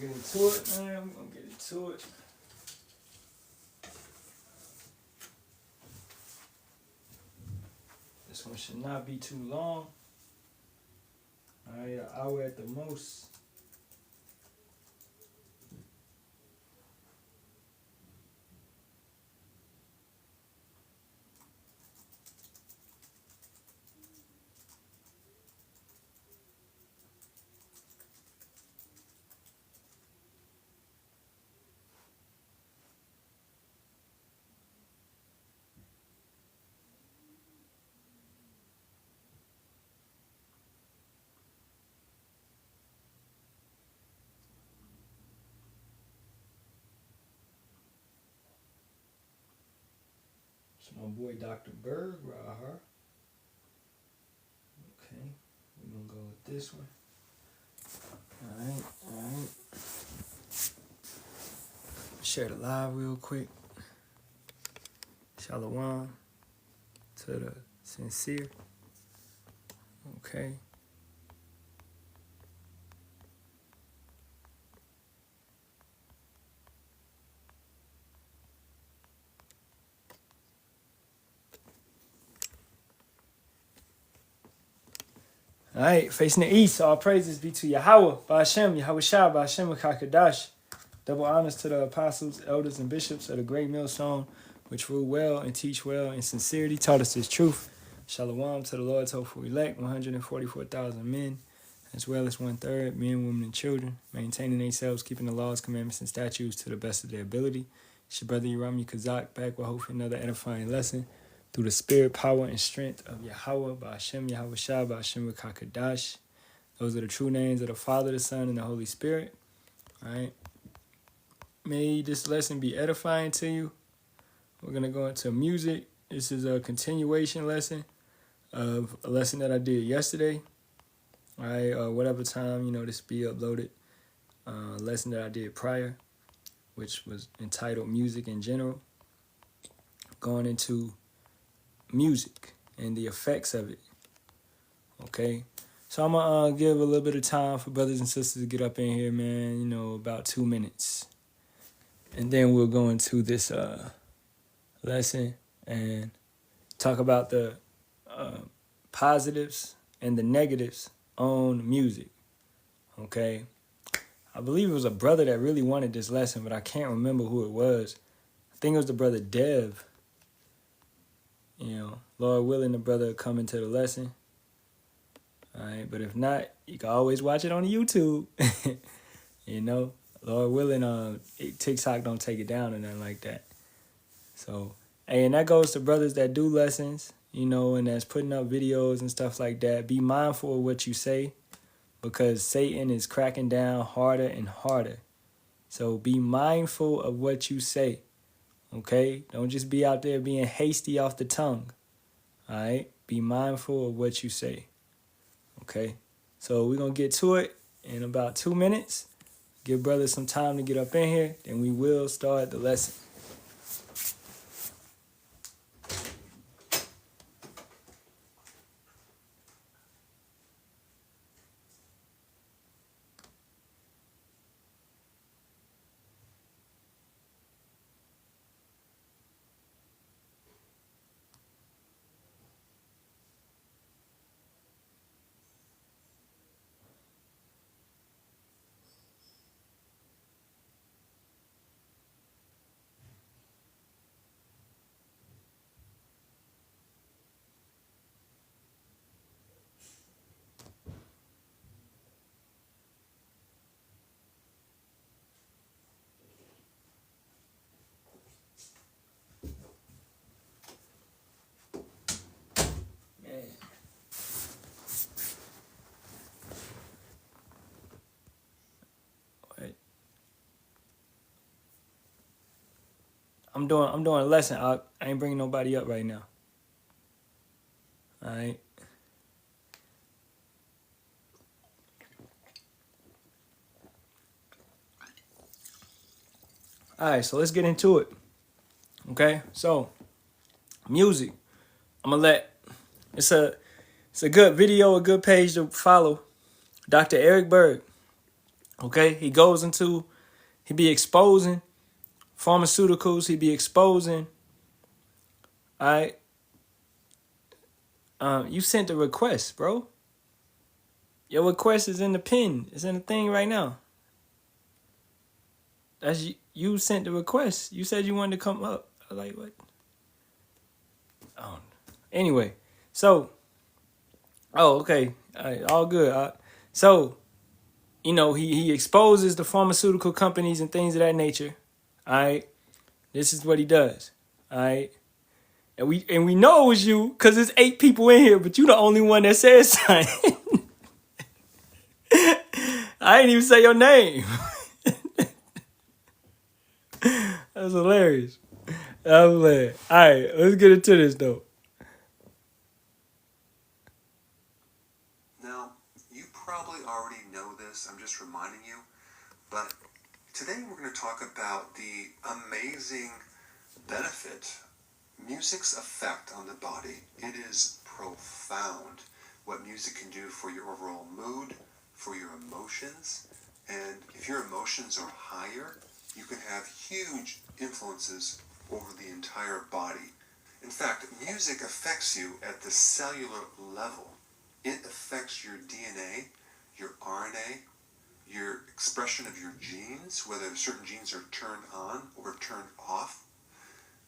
get into it, man. We're gonna get into it. This one should not be too long. Alright, an hour at the most. It's my boy Dr. Berg, Rahar. Okay, we're gonna go with this one. Alright. Share the live real quick. Shalawam to the sincere. Okay. All right, facing the east, all praises be to Yahawah, Bahasham, Yahawashi, Bahasham, Kakadash. Double honors to the apostles, elders, and bishops of the great millstone, which rule well and teach well in sincerity, taught us this truth. Shalawam to the Lord's hopeful elect, 144,000 men, as well as 1/3 men, women, and children, maintaining themselves, keeping the laws, commandments, and statutes to the best of their ability. It's your brother Yerami Kazak, back with hopefully another edifying lesson. Through the spirit, power, and strength of Yahawah, Bahasham, Yahawashi, Bahasham, Kakadash. Those are the true names of the Father, the Son, and the Holy Spirit. All right. May this lesson be edifying to you. We're going to go into music. This is a continuation lesson of a lesson that I did yesterday. All right. Whatever time, this be uploaded. Lesson that I did prior, which was entitled Music in General. Going into music and the effects of it. Okay, so I'm gonna give a little bit of time for brothers and sisters to get up in here, man. About 2 minutes, and then we'll go into this lesson and talk about the positives and the negatives on music. Okay, I believe it was a brother that really wanted this lesson, but I can't remember who it was. I think it was the brother Dev. Lord willing, the brother will come into the lesson. All right, but if not, you can always watch it on YouTube. Lord willing, TikTok don't take it down or nothing like that. So, and that goes to brothers that do lessons, and that's putting up videos and stuff like that. Be mindful of what you say, because Satan is cracking down harder and harder. So be mindful of what you say. Okay, don't just be out there being hasty off the tongue. All right, be mindful of what you say. Okay, so we're going to get to it in about 2 minutes. Give brothers some time to get up in here, then we will start the lesson. I'm doing a lesson. I ain't bringing nobody up right now. All right. All right, so let's get into it. Okay, so music. I'm gonna let it's a good video, a good page to follow. Dr. Eric Berg. Okay, he be exposing pharmaceuticals. He be exposing. All right. You sent the request, bro. Your request is in the pin. It's in the thing right now. That's you sent the request. You said you wanted to come up. I was like, what? Oh. Anyway, so. Oh, okay. All right, all good. So, he exposes the pharmaceutical companies and things of that nature. All right. This is what he does. All right. And we know it was you because there's 8 people in here, but you the only one that says something. I didn't even say your name. That's hilarious. I'm glad. All right, let's get into this though. Now, you probably already know this. I'm just reminding you. But today we're going to talk about the amazing benefit, music's effect on the body. It is profound what music can do for your overall mood, for your emotions. And if your emotions are higher, you can have huge influences over the entire body. In fact, music affects you at the cellular level. It affects your DNA, your RNA, your expression of your genes, whether certain genes are turned on or turned off.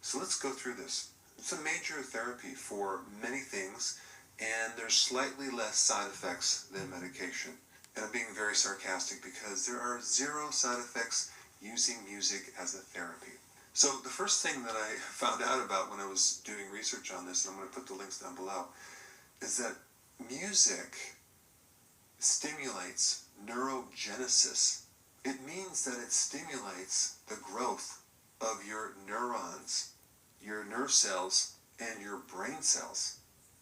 So let's go through this. It's a major therapy for many things, and there's slightly less side effects than medication. And I'm being very sarcastic because there are 0 side effects using music as a therapy. So the first thing that I found out about when I was doing research on this, and I'm going to put the links down below, is that music stimulates neurogenesis. It means that it stimulates the growth of your neurons, your nerve cells, and your brain cells.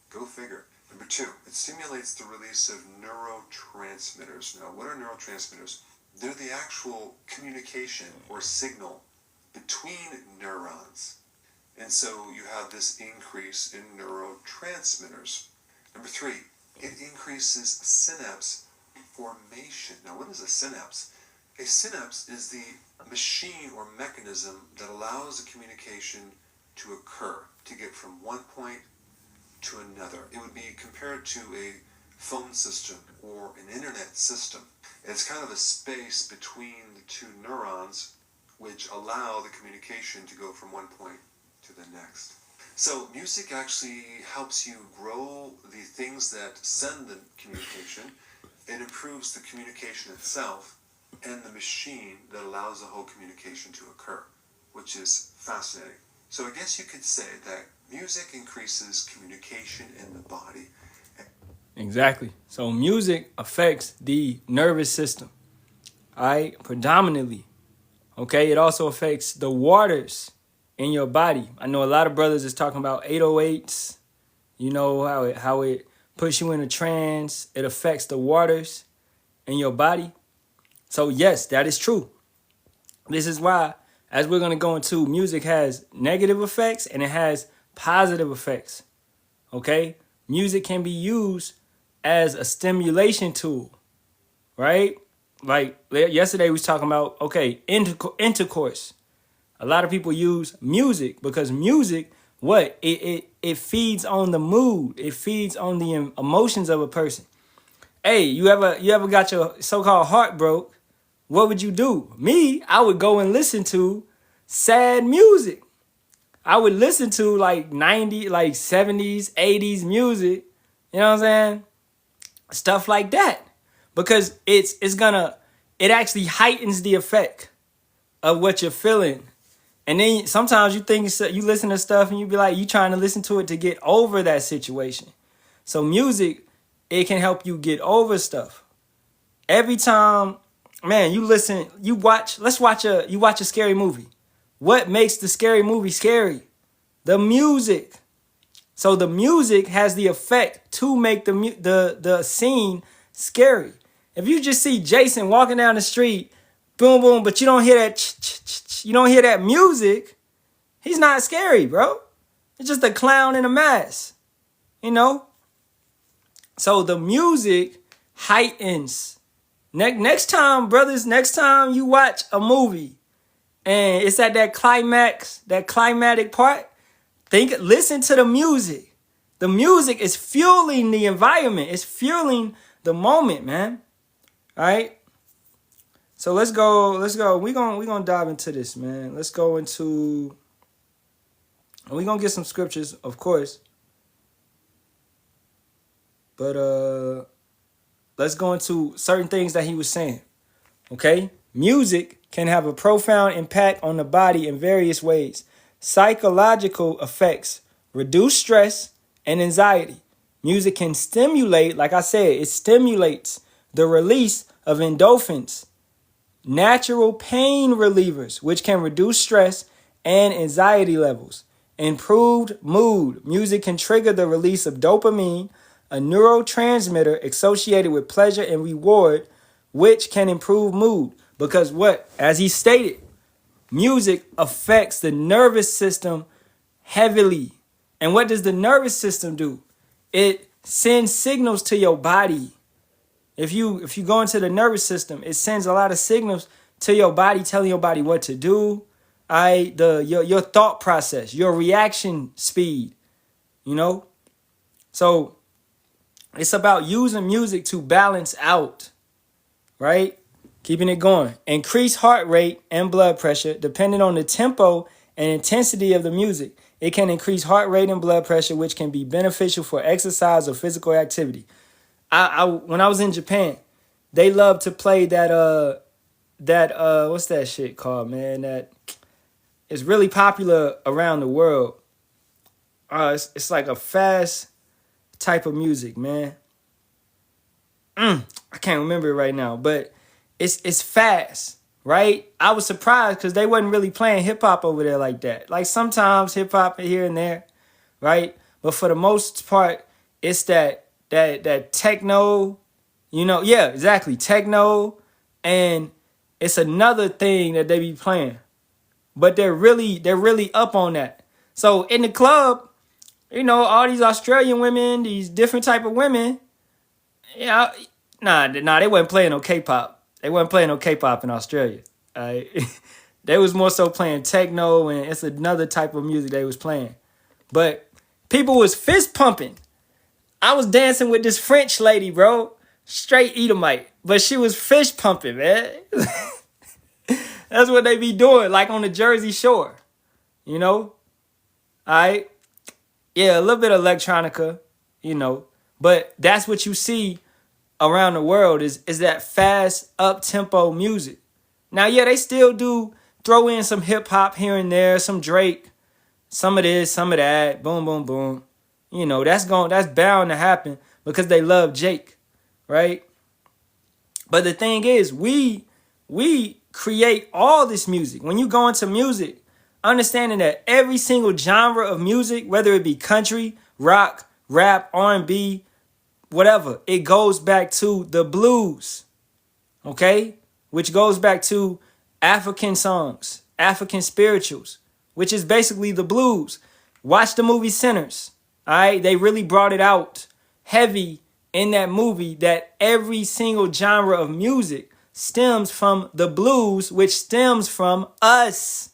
Go figure. Number 2, it stimulates the release of neurotransmitters. Now, what are neurotransmitters? They're the actual communication or signal between neurons. And so you have this increase in neurotransmitters. Number 3, it increases synapse formation. Now, what is a synapse? A synapse is the machine or mechanism that allows a communication to occur, to get from one point to another. It would be compared to a phone system or an internet system. It's kind of a space between the 2 neurons which allow the communication to go from one point to the next. So music actually helps you grow the things that send the communication. It improves the communication itself and the machine that allows the whole communication to occur, which is fascinating. So I guess you could say that music increases communication in the body. Exactly. So music affects the nervous system. All right, predominantly. Okay, it also affects the waters in your body. I know a lot of brothers is talking about 808s. You know how it puts you in a trance. It affects the waters in your body. So yes, that is true. This is why, as we're going to go into, music has negative effects and it has positive effects. Okay? Music can be used as a stimulation tool, right? Like yesterday we was talking about, okay, intercourse. A lot of people use music because music, what? It feeds on the mood. It feeds on the emotions of a person. Hey, you ever got your so-called heart broke? What would you do? Me, I would go and listen to sad music. I would listen to like 90s, like 70s, 80s music. You know what I'm saying? Stuff like that. Because it actually heightens the effect of what you're feeling. And then sometimes you think you listen to stuff and you be like, you trying to listen to it to get over that situation. So music, it can help you get over stuff. Every time, man, you watch a scary movie. What makes the scary movie scary? The music. So the music has the effect to make the scene scary. If you just see Jason walking down the street, boom, boom, but you don't hear that music, he's not scary, bro. It's just a clown in a mask, you know? So the music heightens Next time, brothers, next time you watch a movie and it's at that climax, that climatic part, listen to the music. The music is fueling the environment. It's fueling the moment, man. All right. So let's go. We're gonna dive into this, man. Let's go into, and we're gonna get some scriptures, of course. But let's go into certain things that he was saying. Okay? Music can have a profound impact on the body in various ways. Psychological effects, reduce stress and anxiety. Music can stimulate, like I said, it stimulates the release of endorphins, natural pain relievers, which can reduce stress and anxiety levels. Improved mood. Music can trigger the release of dopamine, a neurotransmitter associated with pleasure and reward, which can improve mood. Because what? As he stated, music affects the nervous system heavily. And what does the nervous system do? It sends signals to your body. If you go into the nervous system, it sends a lot of signals to your body, telling your body what to do. Your thought process, your reaction speed, you know? So it's about using music to balance out, right? Keeping it going. Increase heart rate and blood pressure depending on the tempo and intensity of the music. It can increase heart rate and blood pressure, which can be beneficial for exercise or physical activity. When I was in Japan, they love to play that what's that shit called, man? That is really popular around the world. It's like a fast type of music, man. I can't remember it right now, but it's fast, right? I was surprised because they wasn't really playing hip hop over there like that. Like sometimes hip hop here and there, right? But for the most part, it's that techno, yeah, exactly, techno, and it's another thing that they be playing, but they're really up on that. So in the club, all these Australian women, these different type of women, they wasn't playing no K-pop. They wasn't playing no K-pop in Australia. They was more so playing techno, and it's another type of music they was playing. But people was fist pumping. I was dancing with this French lady, bro. Straight Edomite. But she was fist pumping, man. That's what they be doing, like on the Jersey Shore. All right? Yeah, a little bit of electronica, But that's what you see around the world is that fast, up-tempo music. Now, yeah, they still do throw in some hip-hop here and there, some Drake, some of this, some of that, boom, boom, boom. That's bound to happen because they love Jake, right? But the thing is, we create all this music. When you go into music, understanding that every single genre of music, whether it be country, rock, rap, R&B, whatever, it goes back to the blues, okay? Which goes back to African songs, African spirituals, which is basically the blues. Watch the movie Sinners, all right? They really brought it out heavy in that movie that every single genre of music stems from the blues, which stems from us,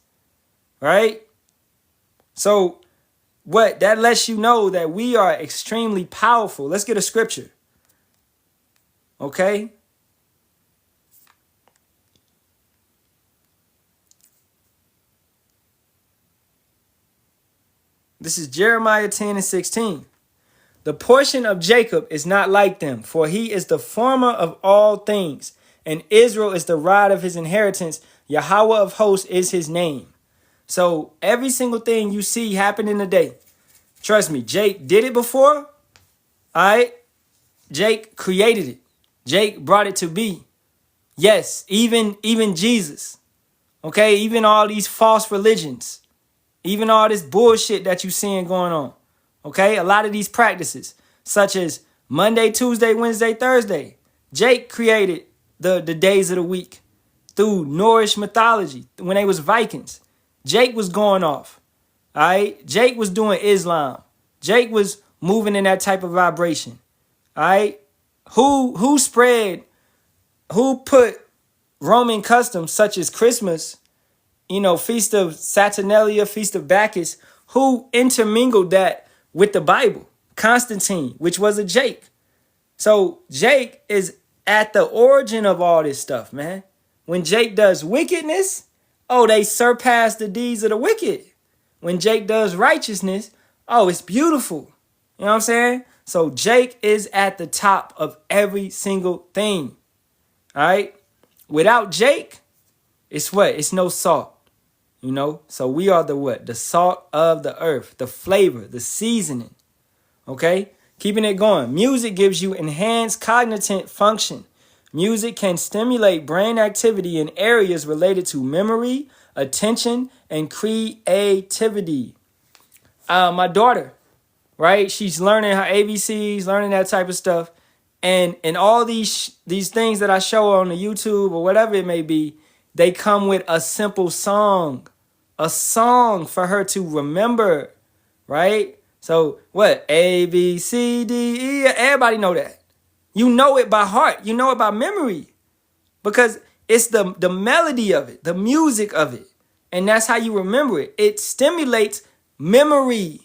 right? So what that lets you know that we are extremely powerful. Let's get a scripture. Okay? This is Jeremiah 10:16. The portion of Jacob is not like them, for he is the former of all things, and Israel is the rod of his inheritance. Yahawah of hosts is his name. So every single thing you see happening today, trust me, Jake did it before. All right? Jake created it. Jake brought it to be. Yes, even Jesus. Okay, even all these false religions. Even all this bullshit that you seeing going on. Okay, a lot of these practices, such as Monday, Tuesday, Wednesday, Thursday. Jake created the days of the week through Norse mythology when they was Vikings. Jake was going off. All right, Jake was doing Islam. Jake was moving in that type of vibration. All right, who spread who put Roman customs such as Christmas, Feast of Saturnalia, Feast of Bacchus, who intermingled that with the Bible? Constantine, which was a Jake. So Jake is at the origin of all this stuff, man. When Jake does wickedness, oh, they surpass the deeds of the wicked. When Jake does righteousness, oh, it's beautiful. You know what I'm saying? So Jake is at the top of every single thing. All right? Without Jake, it's what? It's no salt. So we are the what? The salt of the earth, the flavor, the seasoning. Okay? Keeping it going. Music gives you enhanced cognitive function. Music can stimulate brain activity in areas related to memory, attention, and creativity. My daughter, right? She's learning her ABCs, learning that type of stuff. And all these things that I show on the YouTube or whatever it may be, they come with a simple song. A song for her to remember, right? So what? A, B, C, D, E. Everybody know that. You know it by heart. You know it by memory. Because it's the melody of it, the music of it. And that's how you remember it. It stimulates memory.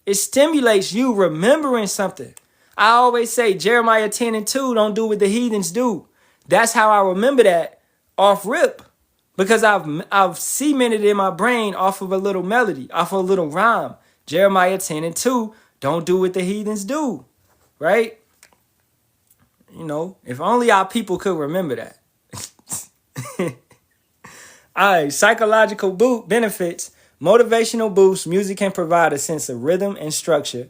It stimulates you remembering something. I always say Jeremiah 10:2, don't do what the heathens do. That's how I remember that off rip. Because I've cemented it in my brain off of a little melody, off of a little rhyme. Jeremiah 10:2, don't do what the heathens do. Right? If only our people could remember that. All right, psychological benefits. Motivational boost. Music can provide a sense of rhythm and structure,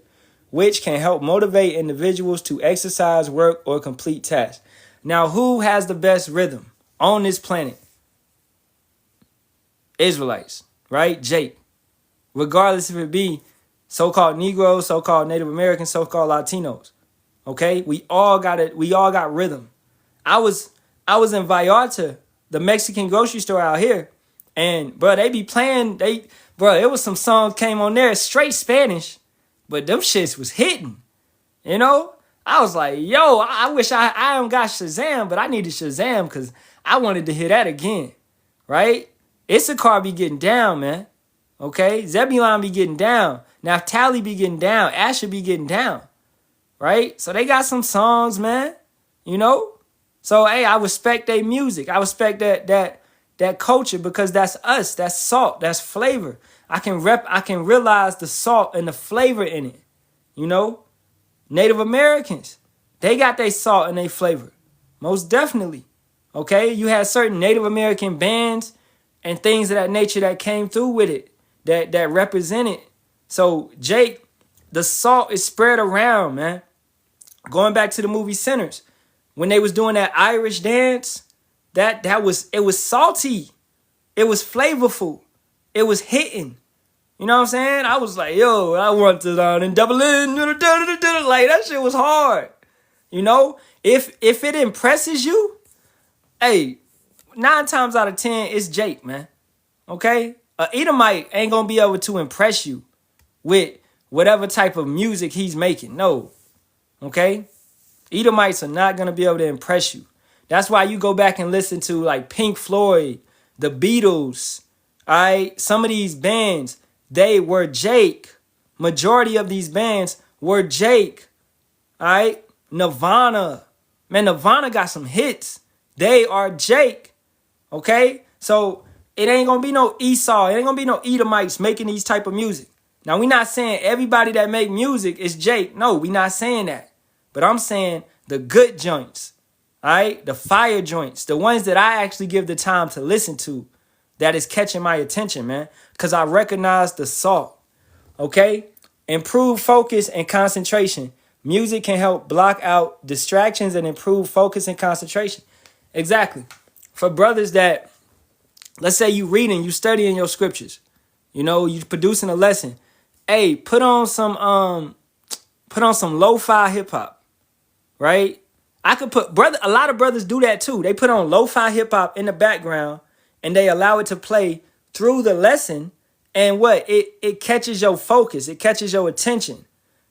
which can help motivate individuals to exercise, work, or complete tasks. Now, who has the best rhythm on this planet? Israelites, right? Jake. Regardless if it be so-called Negroes, so-called Native Americans, so-called Latinos. Okay? We all got rhythm. I was in Vallarta, the Mexican grocery store out here, and they be playing, it was some songs came on there, straight Spanish, but them shits was hitting. I was like, yo, I wish I don't got Shazam, but I needed Shazam because I wanted to hear that again. Right? Issachar be getting down, man. Okay? Zebulon be getting down. Naphtali be getting down. Asher be getting down. Right? So they got some songs, man. So, hey, I respect their music. I respect that culture because that's us. That's salt. That's flavor. I can realize the salt and the flavor in it. Native Americans, they got their salt and their flavor. Most definitely. Okay? You had certain Native American bands and things of that nature that came through with it, that represented. So, Jake, the salt is spread around, man. Going back to the movie Sinners, when they was doing that Irish dance, it was salty. It was flavorful. It was hitting. You know what I'm saying? I was like, yo, I want to down and double in. Like, that shit was hard. If it impresses you, hey, 9 times out of 10, it's Jake, man. Okay? A Edomite ain't gonna be able to impress you with whatever type of music he's making. No. Okay? Edomites are not gonna be able to impress you. That's why you go back and listen to like Pink Floyd, the Beatles, all right? Some of these bands, they were Jake. Majority of these bands were Jake. All right? Nirvana. Man, Nirvana got some hits. They are Jake. Okay? So it ain't going to be no Esau. It ain't going to be no Edomites making these type of music. Now, we're not saying everybody that make music is Jake. No, we're not saying that. But I'm saying the good joints. All right? The fire joints. The ones that I actually give the time to listen to. That is catching my attention, man. Because I recognize the salt. Okay? Improve focus and concentration. Music can help block out distractions and improve focus and concentration. Exactly. For brothers that, let's say you reading, you studying your scriptures. You producing a lesson. Hey, put on some lo-fi hip hop. Right? A lot of brothers do that too. They put on lo-fi hip hop in the background. And they allow it to play through the lesson. And what? It catches your focus. It catches your attention.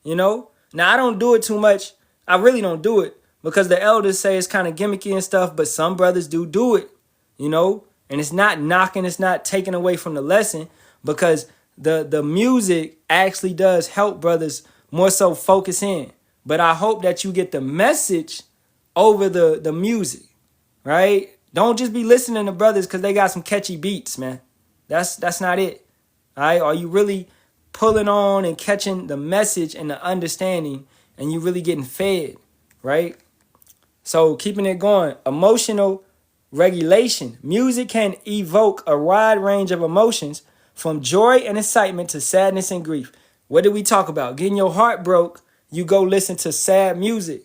Now, I don't do it too much. I really don't do it. because the elders say it's kind of gimmicky and stuff, but some brothers do it, you know, and it's not knocking, it's not taking away from the lesson, because the music actually does help brothers more so focus in. But I hope that you get the message over the music, right? Don't just be listening to brothers because they got some catchy beats, man. That's not it. All right? Are you really pulling on and catching the message and the understanding, and you really getting fed, right? So keeping it going, emotional regulation. Music can evoke a wide range of emotions, from joy and excitement to sadness and grief. What did we talk about? Getting your heart broke, you go listen to sad music,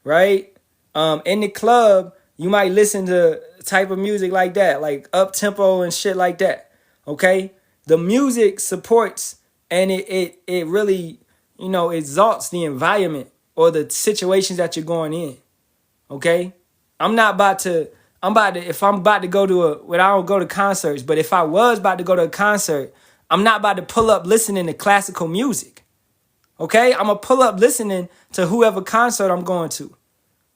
right? In the club, you might listen to type of music like that, like up tempo and shit like that. Okay, the music supports, and it really, you know, exalts the environment or the situations that you're going in. Okay, if I'm about to go to I don't go to concerts, but if I was about to go to a concert, I'm not about to pull up listening to classical music. Okay, I'm gonna pull up listening to whoever concert I'm going to,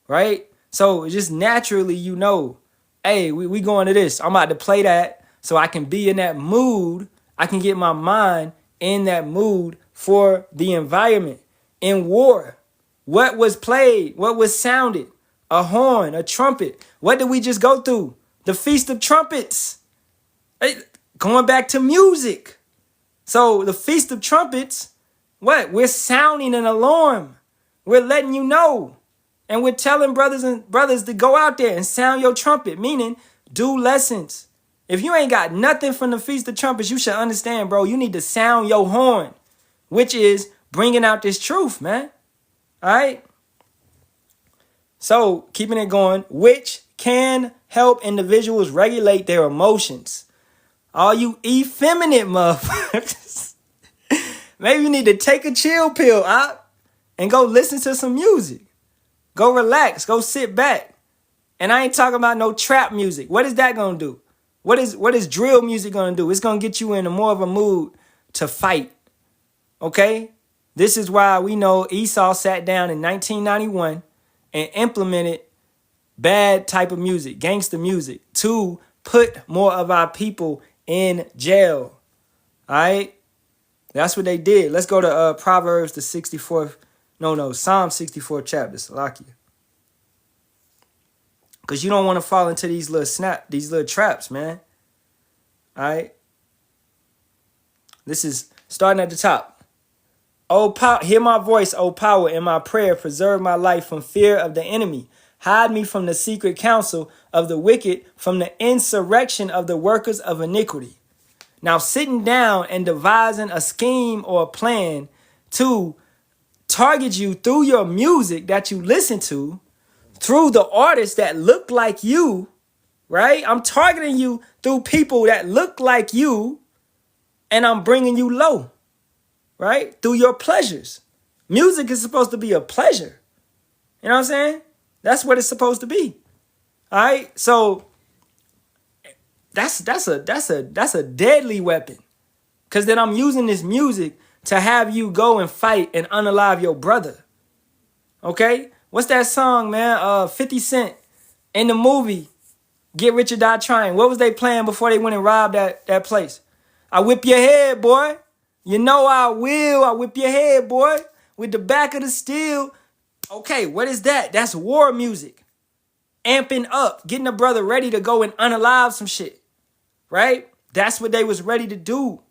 right? So just naturally, you know, hey, we going to this. I'm about to play that so I can be in that mood. I can get my mind in that mood for the environment. In war, what was played? What was sounded? A horn, a trumpet. What did we just go through? The Feast of Trumpets. Hey, going back to music. So the Feast of Trumpets, what? We're sounding an alarm. We're letting you know. And we're telling brothers to go out there and sound your trumpet, meaning do lessons. If you ain't got nothing from the Feast of Trumpets, you should understand, bro, you need to sound your horn, which is bringing out this truth, man. All right? So, keeping it going, which can help individuals regulate their emotions. All you effeminate motherfuckers, maybe you need to take a chill pill out and go listen to some music. Go relax. Go sit back. And I ain't talking about no trap music. What is that going to do? What is drill music going to do? It's going to get you in more of a mood to fight. Okay? This is why we know Esau sat down in 1991 and implemented bad type of music, gangster music, to put more of our people in jail. All right? That's what they did. Let's go to Proverbs, the 64th. Psalm 64 chapter, Salakia. Because you don't want to fall into these little traps, man. All right? This is starting at the top. Oh, hear my voice, O power, in my prayer. Preserve my life from fear of the enemy. Hide me from the secret counsel of the wicked, from the insurrection of the workers of iniquity. Now, sitting down and devising a scheme or a plan to target you through your music that you listen to, through the artists that look like you, right? I'm targeting you through people that look like you, and I'm bringing you low, right? Through your pleasures. Music is supposed to be a pleasure. You know what I'm saying? That's what it's supposed to be. All right? So that's a deadly weapon. Because then I'm using this music to have you go and fight and unalive your brother. Okay? What's that song, man? 50 Cent in the movie Get Rich or Die Trying. What was they playing before they went and robbed that place? I whip your head, boy. You know I will. I whip your head, boy. With the back of the steel. Okay, what is that? That's war music. Amping up. Getting a brother ready to go and unalive some shit. Right? That's what they was ready to do.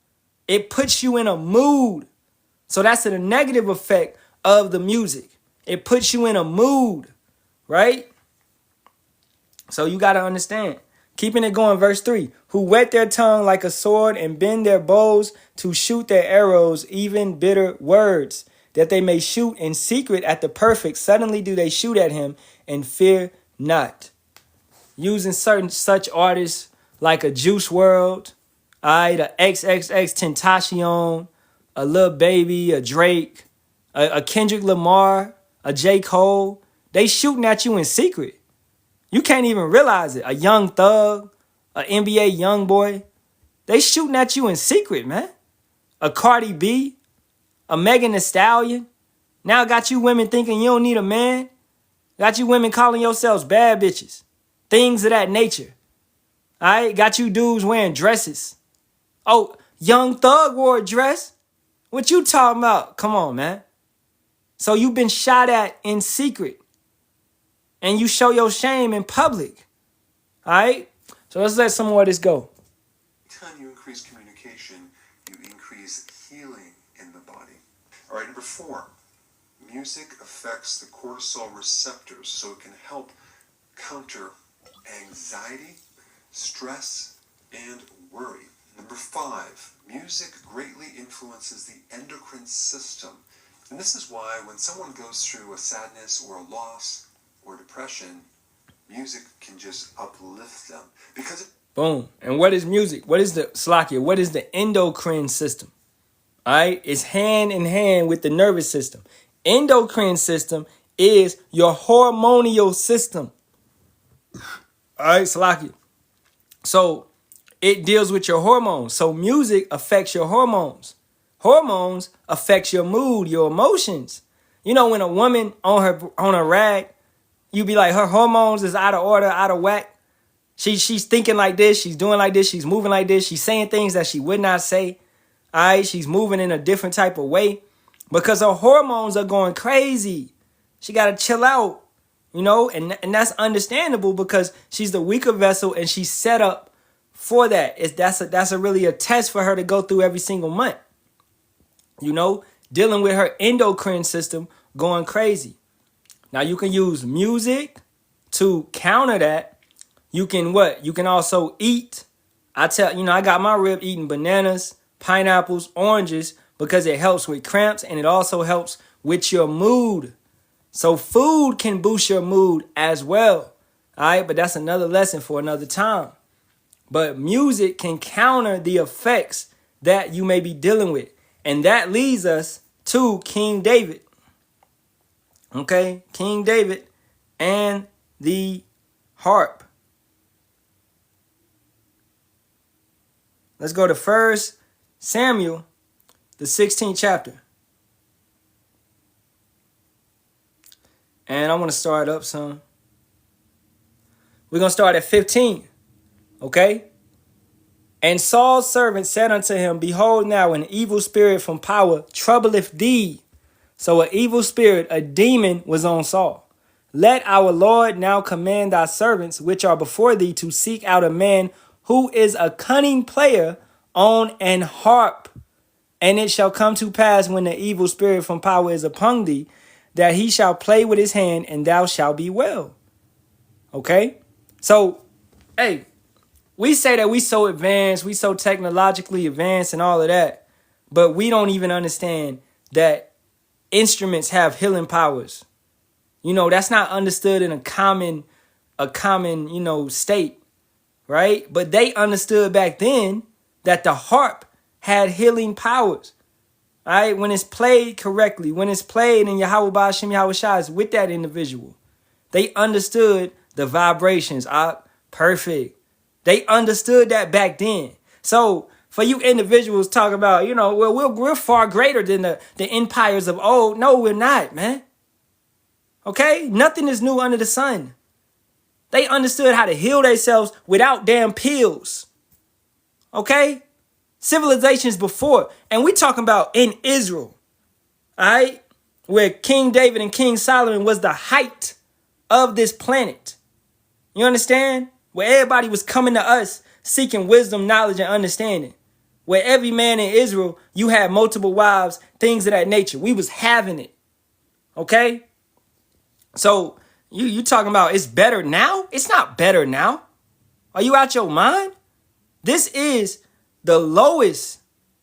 It puts you in a mood. So that's a negative effect of the music. It puts you in a mood, right? So you got to understand. Keeping it going, verse 3. Who whet their tongue like a sword and bend their bows to shoot their arrows, even bitter words, that they may shoot in secret at the perfect. Suddenly do they shoot at him and fear not. Using such artists like a Juice WRLD, a XXX Tentacion, a Lil Baby, a Drake, a Kendrick Lamar, a J. Cole. They shooting at you in secret. You can't even realize it. A Young Thug, a NBA young boy. They shooting at you in secret, man. A Cardi B, a Megan Thee Stallion. Now got you women thinking you don't need a man. Got you women calling yourselves bad bitches. Things of that nature. All right? Got you dudes wearing dresses. Oh, Young Thug wore a dress. What you talking about? Come on, man. So you've been shot at in secret. And you show your shame in public. All right? So let's let some more of this go. Anytime you increase communication, you increase healing in the body. All right, number 4. Music affects the cortisol receptors, so it can help counter anxiety, stress, and worry. Number 5, music greatly influences the endocrine system. And this is why when someone goes through a sadness or a loss or depression, music can just uplift them. Because Boom. And what is music? What is the Slakia? What is the endocrine system? All right? It's hand in hand with the nervous system. Endocrine system is your hormonal system. All right, Slakia. So it deals with your hormones. So music affects your hormones. Hormones affects your mood, your emotions. You know, when a woman on a rag, you be like, her hormones is out of order, out of whack. She's thinking like this, she's doing like this, she's moving like this, she's saying things that she would not say. All right, she's moving in a different type of way because her hormones are going crazy. She got to chill out, you know, and that's understandable because she's the weaker vessel and she's set up for that. That's really a test for her to go through every single month. You know, dealing with her endocrine system going crazy. Now you can use music to counter that. You can what? You can also eat. I got my rib eating bananas, pineapples, oranges because it helps with cramps and it also helps with your mood. So food can boost your mood as well. All right, but that's another lesson for another time. But music can counter the effects that you may be dealing with. And that leads us to King David. Okay, King David and the harp. Let's go to 1 Samuel, the 16th chapter. And I want to start up some. We're going to start at 15. Okay? And Saul's servant said unto him, Behold now, an evil spirit from power troubleth thee. So an evil spirit, a demon, was on Saul. Let our Lord now command thy servants, which are before thee, to seek out a man who is a cunning player on an harp. And it shall come to pass when the evil spirit from power is upon thee, that he shall play with his hand, and thou shalt be well. Okay? So, hey, we say that we so advanced, we so technologically advanced and all of that, but we don't even understand that instruments have healing powers. You know, that's not understood in a common, state, right? But they understood back then that the harp had healing powers, all right? When it's played correctly, when it's played in Yahawah, Bahasham, Yahawashi with that individual, they understood the vibrations. Perfect. They understood that back then. So for you individuals talk about, we're far greater than the empires of old. No, we're not, man. Okay? Nothing is new under the sun. They understood how to heal themselves without damn pills. Okay? Civilizations before. And we talking about in Israel. All right? Where King David and King Solomon was the height of this planet. You understand? Where everybody was coming to us seeking wisdom, knowledge, and understanding. Where every man in Israel, you had multiple wives, things of that nature. We was having it. Okay? So you talking about it's better now? It's not better now. Are you out your mind? This is the lowest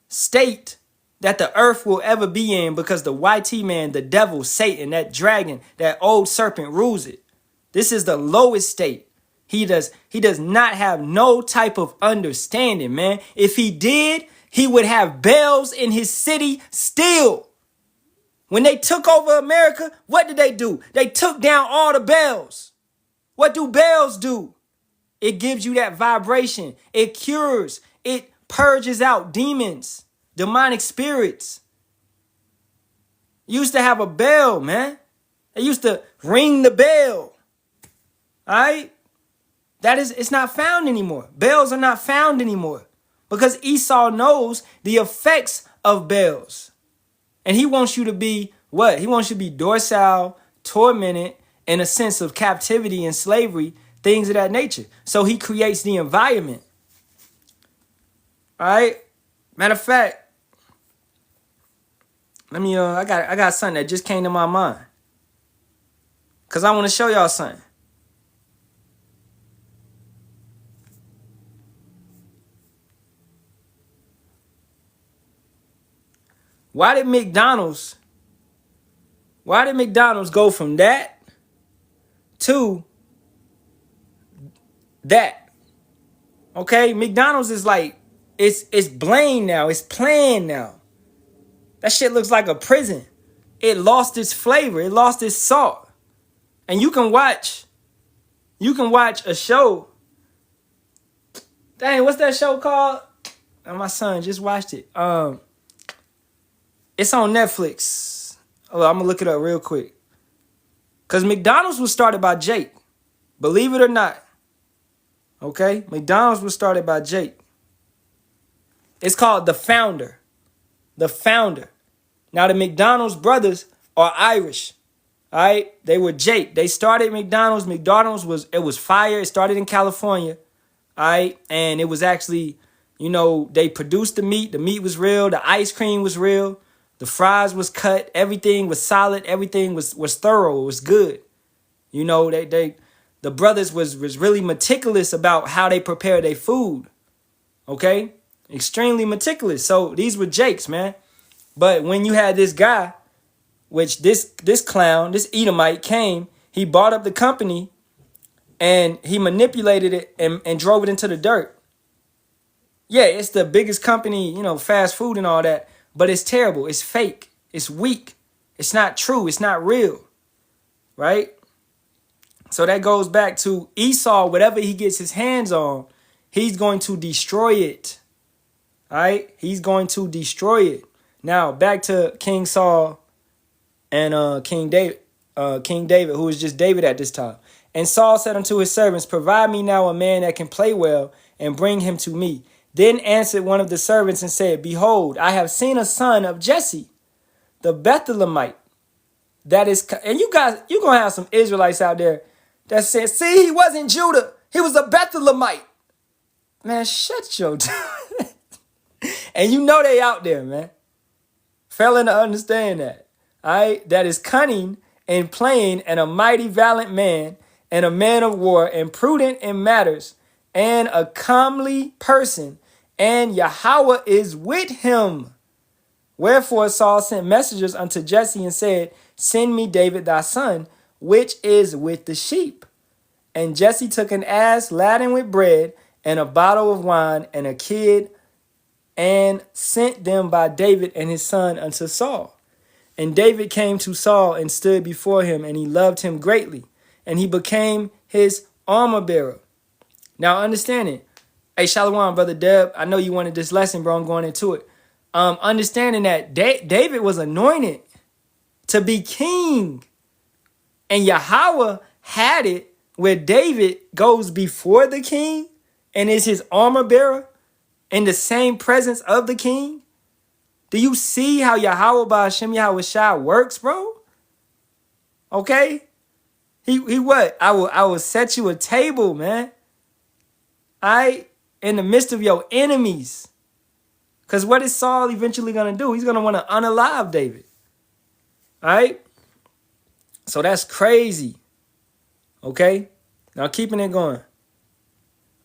state that the earth will ever be in because the YT man, the devil, Satan, that dragon, that old serpent rules it. This is the lowest state. He does not have no type of understanding, man. If he did, he would have bells in his city still. When they took over America, what did they do? They took down all the bells. What do bells do? It gives you that vibration. It cures. It purges out demons, demonic spirits. You used to have a bell, man. They used to ring the bell. All right? It's not found anymore. Bells are not found anymore because Esau knows the effects of bells. And he wants you to be what? He wants you to be docile, tormented, in a sense of captivity and slavery, things of that nature. So he creates the environment. All right? Matter of fact, I got something that just came to my mind. Because I want to show y'all something. Why did McDonald's go from that to that? Okay, McDonald's is like, it's Blaine now, it's planned now. That shit looks like a prison. It lost its flavor, it lost its salt. And you can watch a show. Dang, what's that show called? And my son just watched it. It's on Netflix. Oh, I'm gonna look it up real quick. Cause McDonald's was started by Jake. Believe it or not. Okay? McDonald's was started by Jake. It's called The Founder. The Founder. Now the McDonald's brothers are Irish. All right? They were Jake. They started McDonald's. McDonald's was fire. It started in California. All right? And it was actually, they produced the meat. The meat was real. The ice cream was real. The fries was cut. Everything was solid. Everything was thorough. It was good. The brothers was really meticulous about how they prepare their food. Okay? Extremely meticulous. So these were Jakes, man. But when you had this guy, which this clown, this Edomite came, he bought up the company and he manipulated it and drove it into the dirt. Yeah, it's the biggest company, fast food and all that. But it's terrible. It's fake. It's weak. It's not true. It's not real. Right? So that goes back to Esau. Whatever he gets his hands on, he's going to destroy it. All right? He's going to destroy it. Now, back to King Saul and King David, who was just David at this time. And Saul said unto his servants, provide me now a man that can play well and bring him to me. Then answered one of the servants and said, behold, I have seen a son of Jesse, the Bethlehemite. That is, and you're going to have some Israelites out there that said, see, he wasn't Judah. He was a Bethlehemite. Man, shut your And they out there, man. Failing to understand that. All right? That is cunning and plain and a mighty valiant man and a man of war and prudent in matters and a comely person. And Yahawah is with him. Wherefore Saul sent messengers unto Jesse and said, send me David thy son, which is with the sheep. And Jesse took an ass laden with bread and a bottle of wine and a kid and sent them by David and his son unto Saul. And David came to Saul and stood before him, and he loved him greatly, and he became his armor bearer. Now understand it. Hey, Shalawam, Brother Deb, I know you wanted this lesson, bro. I'm going into it. Understanding that David was anointed to be king. And Yahawah had it where David goes before the king and is his armor bearer in the same presence of the king. Do you see how Yahawah Bahasham Yahawashi works, bro? Okay? He what? I will set you a table, man. In the midst of your enemies. Because what is Saul eventually going to do? He's going to want to unalive David. All right? So that's crazy. Okay? Now keeping it going.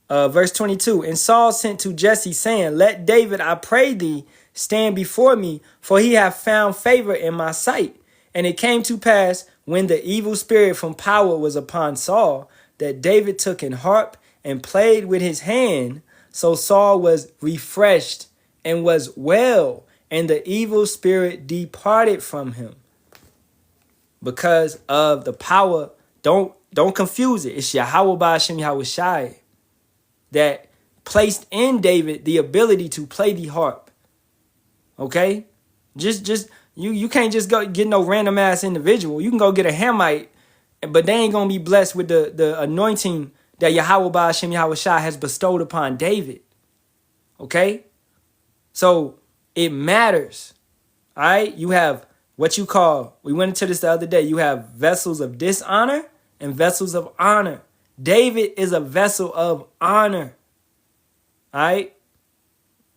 Verse 22. And Saul sent to Jesse, saying, let David, I pray thee, stand before me, for he hath found favor in my sight. And it came to pass, when the evil spirit from power was upon Saul, that David took an harp and played with his hand. So Saul was refreshed and was well, and the evil spirit departed from him. Because of the power, don't confuse it. It's Yahawah Bahasham Yahawashi that placed in David the ability to play the harp. Okay? Just You can't just go get no random ass individual. You can go get a Hamite, but they ain't gonna be blessed with the anointing that Yahawah Bahasham Yahawashi has bestowed upon David. Okay? So it matters. All right? You have what you call, we went into this the other day, you have vessels of dishonor and vessels of honor. David is a vessel of honor. All right?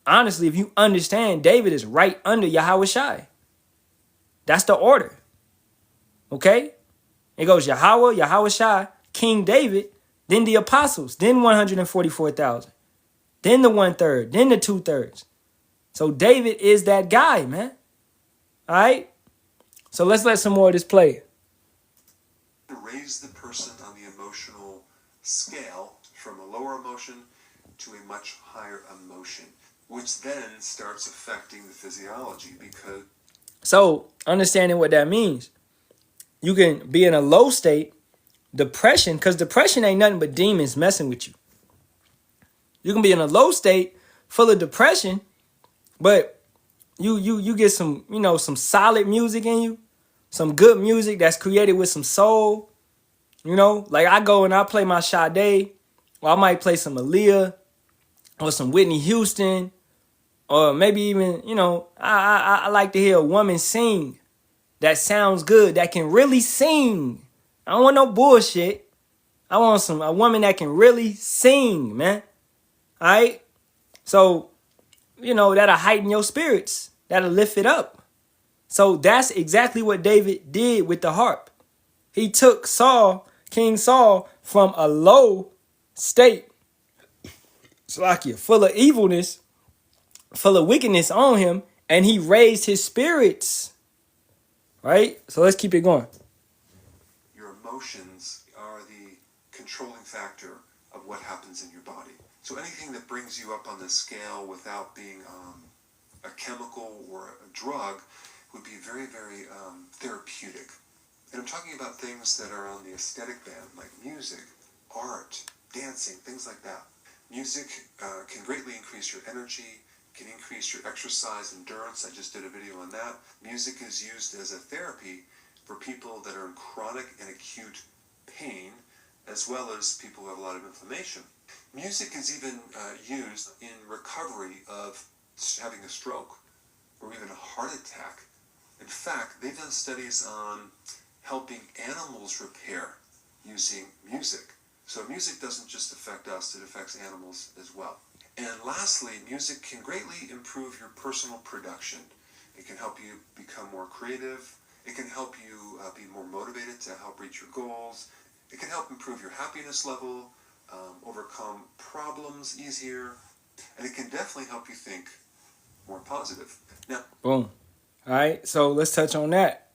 Honestly, if you understand, David is right under Yahawashi. That's the order. Okay? It goes Yahawah, Yahawashi, King David, then the apostles, then 144,000, then the 1/3, then the 2/3. So David is that guy, man. All right? So let's let some more of this play. To raise the person on the emotional scale from a lower emotion to a much higher emotion, which then starts affecting the physiology because... So understanding what that means, you can be in a low state, depression, because depression ain't nothing but demons messing with you. You can be in a low state full of depression, but you get some, some solid music in you, some good music that's created with some soul. Like I go and I play my Sade, or I might play some Aaliyah or some Whitney Houston, or maybe even, I like to hear a woman sing that sounds good, that can really sing. I don't want no bullshit. I want a woman that can really sing, man. All right? So, that'll heighten your spirits. That'll lift it up. So that's exactly what David did with the harp. He took King Saul, from a low state, full of evilness, full of wickedness on him, and he raised his spirits. Right? So let's keep it going. Your emotions are the controlling factor of what happens in your body. So anything that brings you up on the scale without being a chemical or a drug would be very, very therapeutic. And I'm talking about things that are on the aesthetic band, like music, art, dancing, things like that. Music can greatly increase your energy, can increase your exercise endurance. I just did a video on that. Music is used as a therapy for people that are in chronic and acute pain, as well as people who have a lot of inflammation. Music is even used in recovery of having a stroke or even a heart attack. In fact, they've done studies on helping animals repair using music. So music doesn't just affect us, it affects animals as well. And lastly, music can greatly improve your personal production. It can help you become more creative. It can help you be more motivated to help reach your goals. It can help improve your happiness level, overcome problems easier, and it can definitely help you think more positive. Now, boom. All right, so let's touch on that.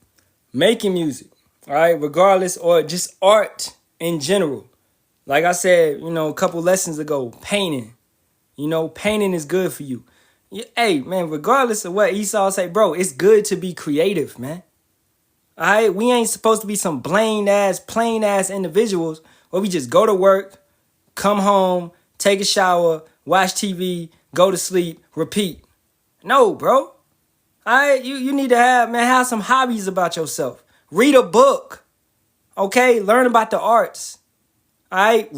Making music, all right, regardless, or just art in general. Like I said, a couple lessons ago, painting. Painting is good for you. Hey, man, regardless of what Esau say, bro, it's good to be creative, man. All right, we ain't supposed to be some plain ass individuals where we just go to work, come home, take a shower, watch TV, go to sleep, repeat. No, bro. All right, you need to have some hobbies about yourself. Read a book. Okay, learn about the arts. All right,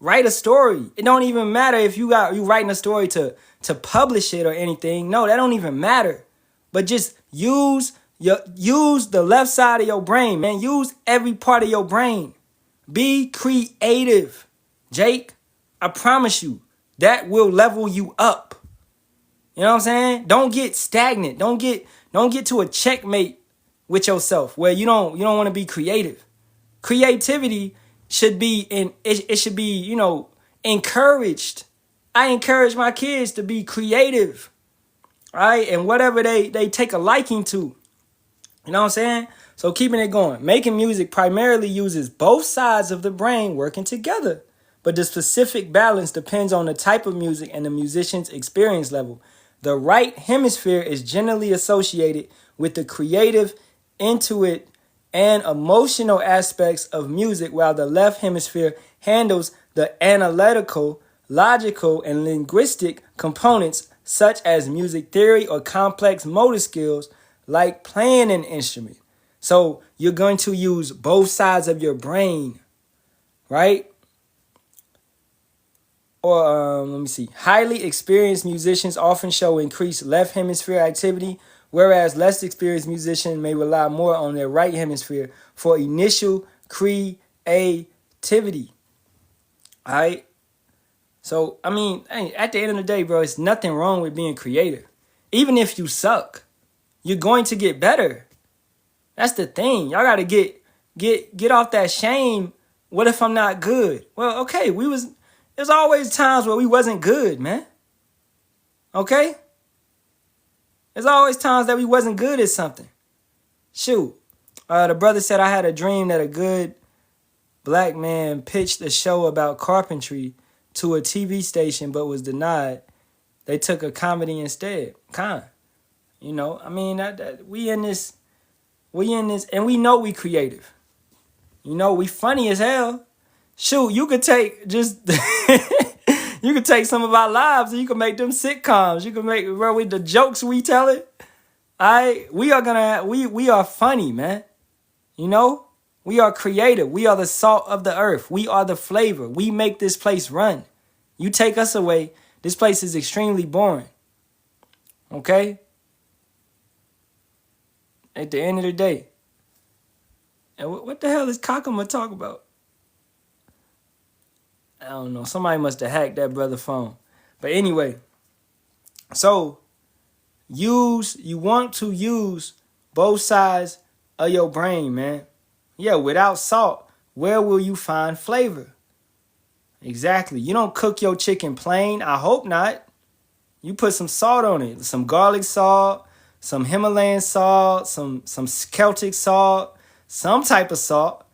write a story. It don't even matter if you writing a story to publish it or anything. No, that don't even matter. But just use the left side of your brain, man. Use every part of your brain. Be creative. Jake, I promise you, that will level you up. You know what I'm saying? Don't get stagnant. Don't get to a checkmate with yourself where you don't want to be creative. Creativity should be encouraged. I encourage my kids to be creative. Right? And whatever they take a liking to. You know what I'm saying? So keeping it going. Making music primarily uses both sides of the brain working together. But the specific balance depends on the type of music and the musician's experience level. The right hemisphere is generally associated with the creative, intuitive, and emotional aspects of music, while the left hemisphere handles the analytical, logical, and linguistic components such as music theory or complex motor skills. like playing an instrument. So you're going to use both sides of your brain, right? Or let me see. Highly experienced musicians often show increased left hemisphere activity, whereas less experienced musicians may rely more on their right hemisphere for initial creativity. All right. So, I mean, hey, at the end of the day, bro, it's nothing wrong with being creative. Even if you suck, you're going to get better. That's the thing. Y'all got to get off that shame. What if I'm not good? Well, okay, there's always times where we wasn't good, man. Okay? There's always times that we wasn't good at something. Shoot. The brother said I had a dream that a good black man pitched a show about carpentry to a TV station but was denied. They took a comedy instead. You know, I mean, we in this, and we know we creative. You know, we funny as hell. Shoot, you could take just, you could take some of our lives and you can make them sitcoms. You can make, bro, with the jokes we tell it. We are funny, man. You know, we are creative. We are the salt of the earth. We are the flavor. We make this place run. You take us away, this place is extremely boring. Okay? At the end of the day. And what the hell is Kakama talking about? I don't know. Somebody must have hacked that brother's phone. But anyway. So, you want to use both sides of your brain, man. Yeah, without salt, where will you find flavor? Exactly. You don't cook your chicken plain. I hope not. You put some salt on it. Some garlic salt, some Himalayan salt, some Celtic salt, some type of salt,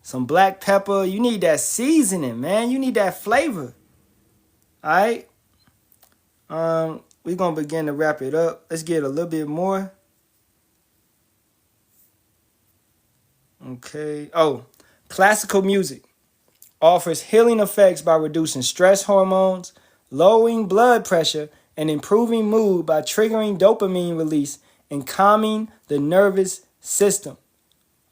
some black pepper. You need that seasoning, man. You need that flavor. All right? We're going to begin to wrap it up. Let's get a little bit more. Okay. Oh, classical music offers healing effects by reducing stress hormones, lowering blood pressure, and improving mood by triggering dopamine release and calming the nervous system.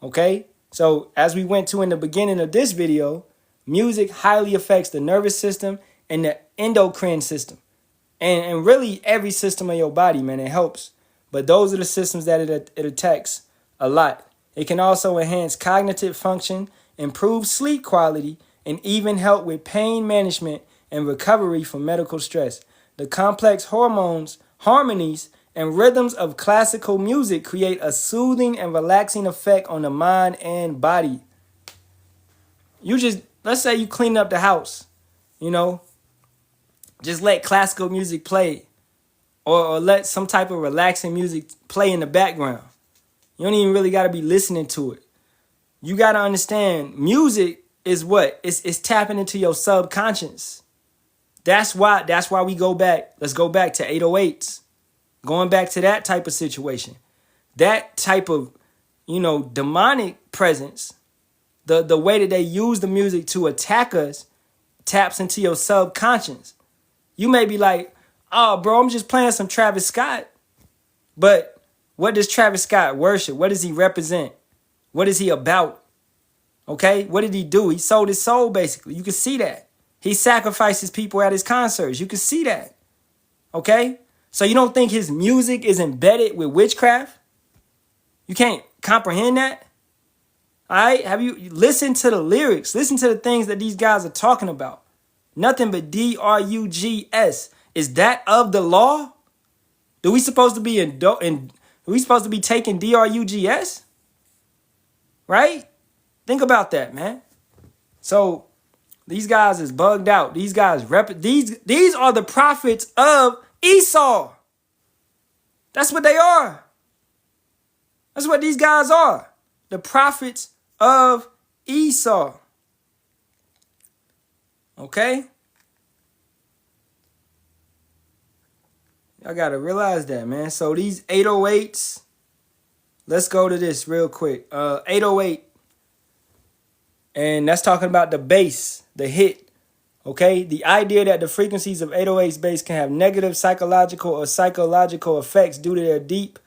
Okay? So, as we went to in the beginning of this video, music highly affects the nervous system and the endocrine system. And really every system of your body, man, it helps. But those are the systems that it attacks a lot. It can also enhance cognitive function, improve sleep quality, and even help with pain management and recovery from medical stress. The complex hormones, harmonies, and rhythms of classical music create a soothing and relaxing effect on the mind and body. Let's say you clean up the house, you know, just let classical music play or let some type of relaxing music play in the background. You don't even really got to be listening to it. You got to understand music is what? It's tapping into your subconscious. That's why we go back. Let's go back to 808s. Going back to that type of situation. That type of, demonic presence, the way that they use the music to attack us taps into your subconscious. You may be like, oh, bro, I'm just playing some Travis Scott. But what does Travis Scott worship? What does he represent? What is he about? Okay, what did he do? He sold his soul, basically. You can see that. He sacrifices people at his concerts. You can see that. Okay? So you don't think his music is embedded with witchcraft? You can't comprehend that? All right? Have you listened to the lyrics? Listen to the things that these guys are talking about. Nothing but drugs. Is that of the law? Do we supposed to be taking drugs? Right? Think about that, man. So these guys is bugged out. These guys these are the prophets of Esau. That's what they are. That's what these guys are. The prophets of Esau. Okay? I gotta realize that, man. So these 808s, let's go to this real quick. 808, and that's talking about the bass, the hit. Okay? The idea that the frequencies of 808's bass can have negative psychological or psychological effects due to their deep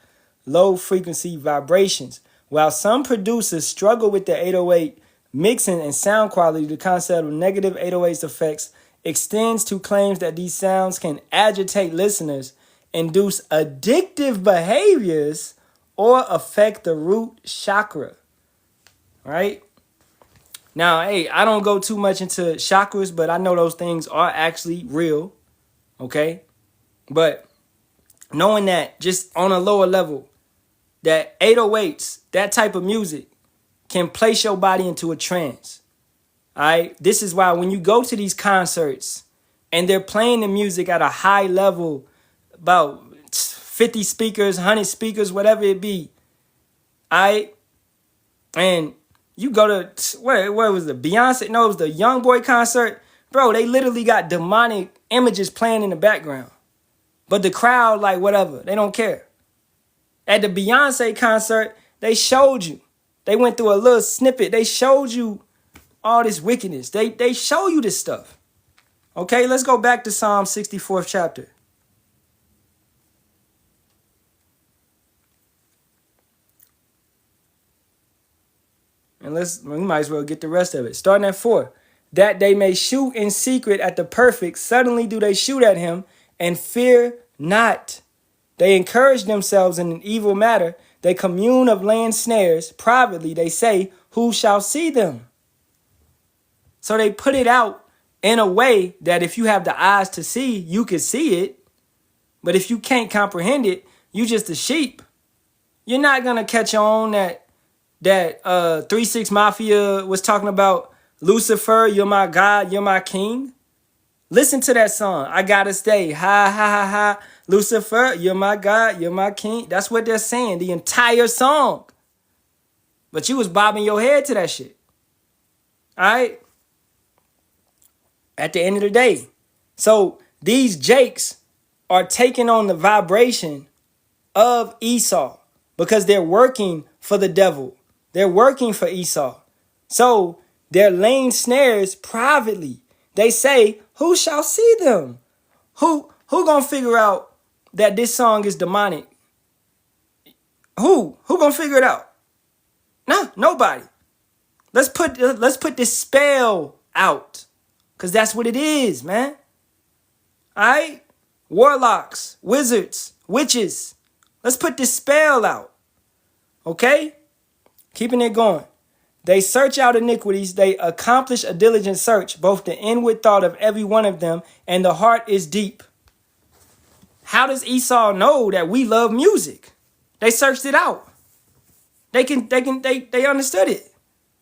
low frequency vibrations. While some producers struggle with the 808 mixing and sound quality, the concept of negative 808's effects extends to claims that these sounds can agitate listeners, induce addictive behaviors, or affect the root chakra. Right? Now, hey, I don't go too much into chakras, but I know those things are actually real. Okay? But knowing that just on a lower level, that 808s, that type of music, can place your body into a trance. All right? This is why when you go to these concerts and they're playing the music at a high level, about 50 speakers, 100 speakers, whatever it be, all right? And you go to, where was it? Beyonce? No, it was the Young Boy concert. Bro, they literally got demonic images playing in the background. But the crowd, like, whatever. They don't care. At the Beyonce concert, they showed you. They went through a little snippet. They showed you all this wickedness. They show you this stuff. Okay, let's go back to Psalm 64th chapter. And we might as well get the rest of it. Starting at 4. That they may shoot in secret at the perfect. Suddenly do they shoot at him and fear not. They encourage themselves in an evil matter. They commune of laying snares. Privately they say, who shall see them? So they put it out in a way that if you have the eyes to see, you can see it. But if you can't comprehend it, you just a sheep. You're not going to catch on that 3-6 Mafia was talking about Lucifer, you're my God, you're my king. Listen to that song. I gotta stay. Ha, ha, ha, ha. Lucifer, you're my God, you're my king. That's what they're saying, the entire song. But you was bobbing your head to that shit. All right? At the end of the day. So these Jakes are taking on the vibration of Esau because they're working for the devil. They're working for Esau. So they're laying snares privately. They say, who shall see them? Who gonna figure out that this song is demonic? Who gonna figure it out? Nah, nobody. Let's put this spell out. Because that's what it is, man. All right? Warlocks, wizards, witches. Let's put this spell out. Okay? Keeping it going. They search out iniquities. They accomplish a diligent search, both the inward thought of every one of them, and the heart is deep. How does Esau know that we love music? They searched it out. They understood it.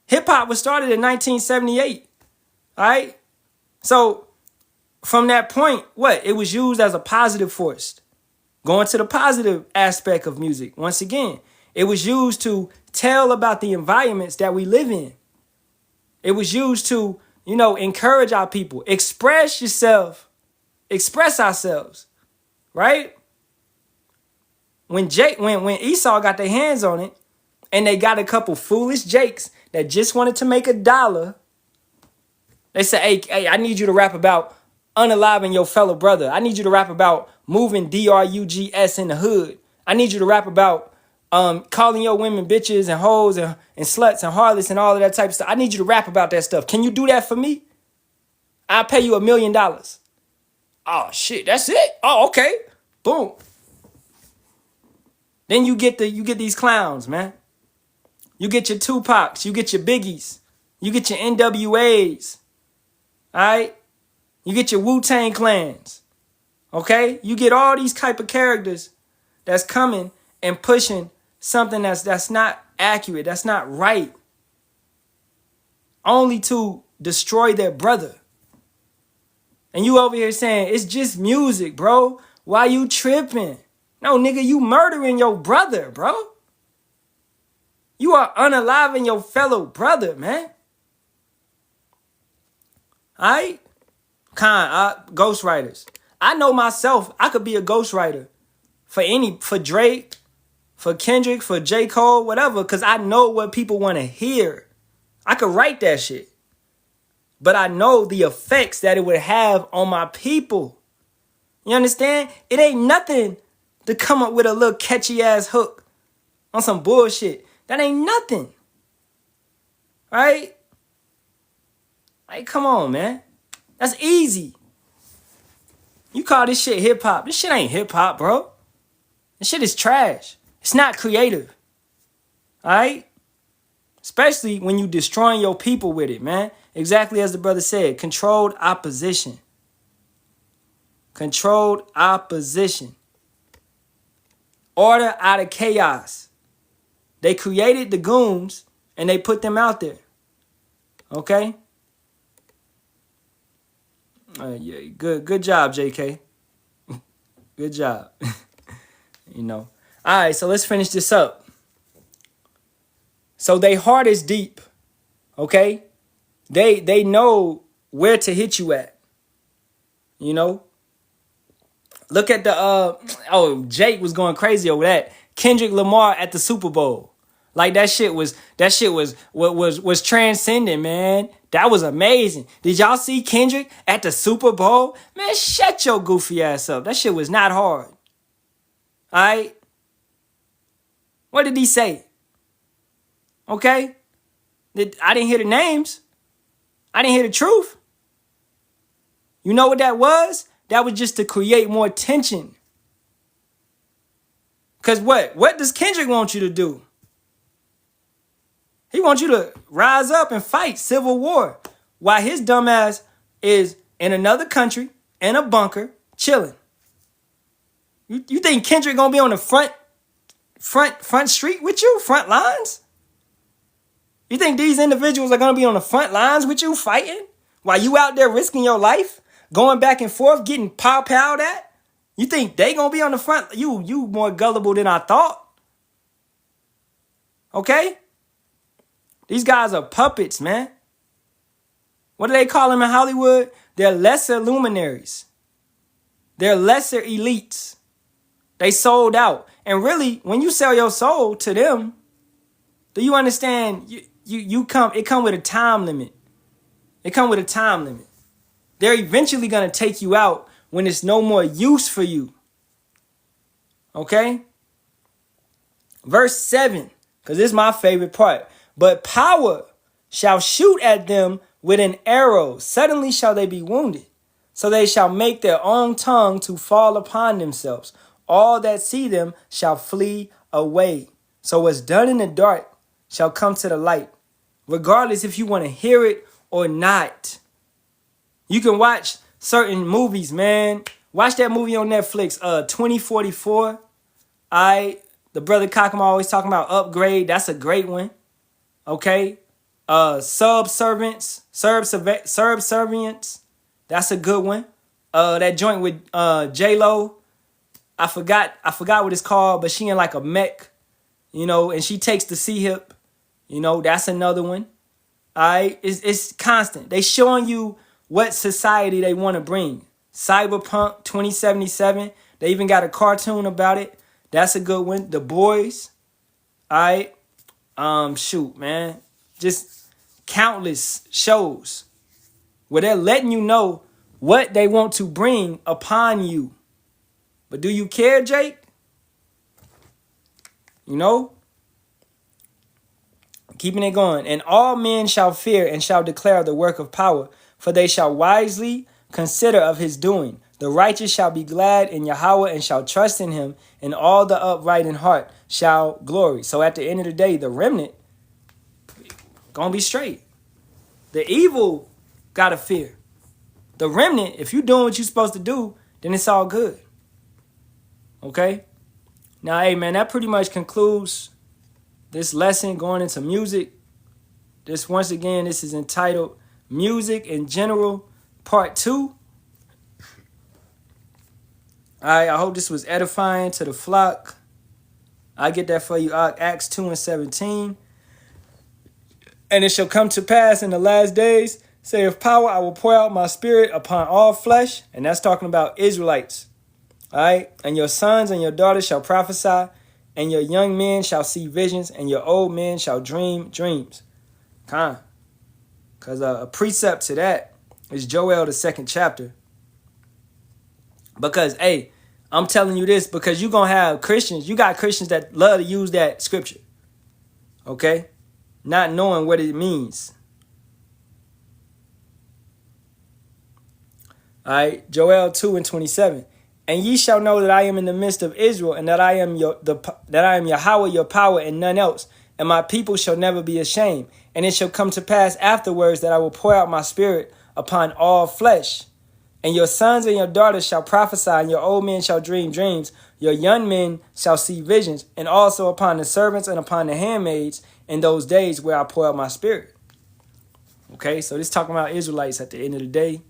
Hip hop was started in 1978. All right? So from that point, it was used as a positive force. Going to the positive aspect of music. Once again, it was used to tell about the environments that we live in. It was used to, encourage our people. Express yourself. Express ourselves. Right? When Esau got their hands on it, and they got a couple foolish Jakes that just wanted to make $1, they said, hey, I need you to rap about unaliving your fellow brother. I need you to rap about moving drugs in the hood. I need you to rap about calling your women bitches and hoes and sluts and harlots and all of that type of stuff. I need you to rap about that stuff. Can you do that for me? I'll pay you $1 million. Oh, shit, that's it? Oh, okay. Boom. Then you get these clowns, man. You get your Tupacs. You get your Biggies. You get your NWAs. All right? You get your Wu-Tang Clans. Okay? You get all these type of characters that's coming and pushing something that's not accurate, that's not right, only to destroy their brother. And you over here saying, it's just music, bro. Why you tripping? No, nigga, you murdering your brother, bro. You are unaliving your fellow brother, man. All right? Ghostwriters. I know myself, I could be a ghostwriter for Drake, for Kendrick, for J. Cole, whatever, because I know what people want to hear. I could write that shit. But I know the effects that it would have on my people. You understand? It ain't nothing to come up with a little catchy ass hook on some bullshit. That ain't nothing. Right? Like, come on, man. That's easy. You call this shit hip-hop. This shit ain't hip-hop, bro. This shit is trash. It's not creative. All right? Especially when you destroying your people with it, man. Exactly as the brother said. Controlled opposition. Controlled opposition. Order out of chaos. They created the goons and they put them out there. Okay? Yeah, good job, JK. Good job. You know. All right, so let's finish this up. So their heart is deep. Okay? They know where to hit you at. You know? Look at the Jake was going crazy over that. Kendrick Lamar at the Super Bowl. Like that shit was transcendent, man. That was amazing. Did y'all see Kendrick at the Super Bowl? Man, shut your goofy ass up. That shit was not hard. All right? What did he say? Okay? I didn't hear the names. I didn't hear the truth. You know what that was? That was just to create more tension. Because what? What does Kendrick want you to do? He wants you to rise up and fight civil war while his dumb ass is in another country, in a bunker, chilling. You think Kendrick gonna be on the front street with you? Front lines? You think these individuals are gonna be on the front lines with you fighting? While you out there risking your life? Going back and forth, getting pow-powed at? You think they gonna be on the front? You more gullible than I thought. Okay? These guys are puppets, man. What do they call them in Hollywood? They're lesser luminaries. They're lesser elites. They sold out. And really, when you sell your soul to them, do you understand? It come with a time limit. It come with a time limit. They're eventually going to take you out when it's no more use for you. Okay? Verse 7, because this is my favorite part. But power shall shoot at them with an arrow. Suddenly shall they be wounded. So they shall make their own tongue to fall upon themselves. All that see them shall flee away. So what's done in the dark shall come to the light. Regardless if you want to hear it or not. You can watch certain movies, man. Watch that movie on Netflix, 2044. The brother Kakama always talking about Upgrade. That's a great one. Okay. Subservience. That's a good one. That joint with J-Lo. I forgot what it's called, but she in like a mech, you know, and she takes the C-hip. You know, that's another one. All right. It's constant. They showing you what society they want to bring. Cyberpunk 2077. They even got a cartoon about it. That's a good one. The Boys. All right. Shoot, man. Just countless shows where they're letting you know what they want to bring upon you. But do you care, Jake? You know? Keeping it going. And all men shall fear and shall declare the work of power, for they shall wisely consider of his doing. The righteous shall be glad in Yahawah and shall trust in him, and all the upright in heart shall glory. So at the end of the day, the remnant gonna be straight. The evil gotta fear. The remnant, if you doing what you're supposed to do, then it's all good. Okay? Now, hey, man, that pretty much concludes this lesson going into music. Once again, this is entitled Music in General, Part 2. All right, I hope this was edifying to the flock. I get that for you, Acts 2:17. And it shall come to pass in the last days, saith power, I will pour out my spirit upon all flesh. And that's talking about Israelites. All right. And your sons and your daughters shall prophesy, and your young men shall see visions, and your old men shall dream dreams. Because a precept to that is Joel, the 2nd chapter. Because, hey, I'm telling you this because you're going to have Christians. You got Christians that love to use that scripture. Okay? Not knowing what it means. All right, Joel 2:27. And ye shall know that I am in the midst of Israel, and that I am Yahawah, your power, and none else. And my people shall never be ashamed. And it shall come to pass afterwards that I will pour out my spirit upon all flesh. And your sons and your daughters shall prophesy, and your old men shall dream dreams. Your young men shall see visions, and also upon the servants and upon the handmaids in those days where I pour out my spirit. Okay, so this talking about Israelites at the end of the day.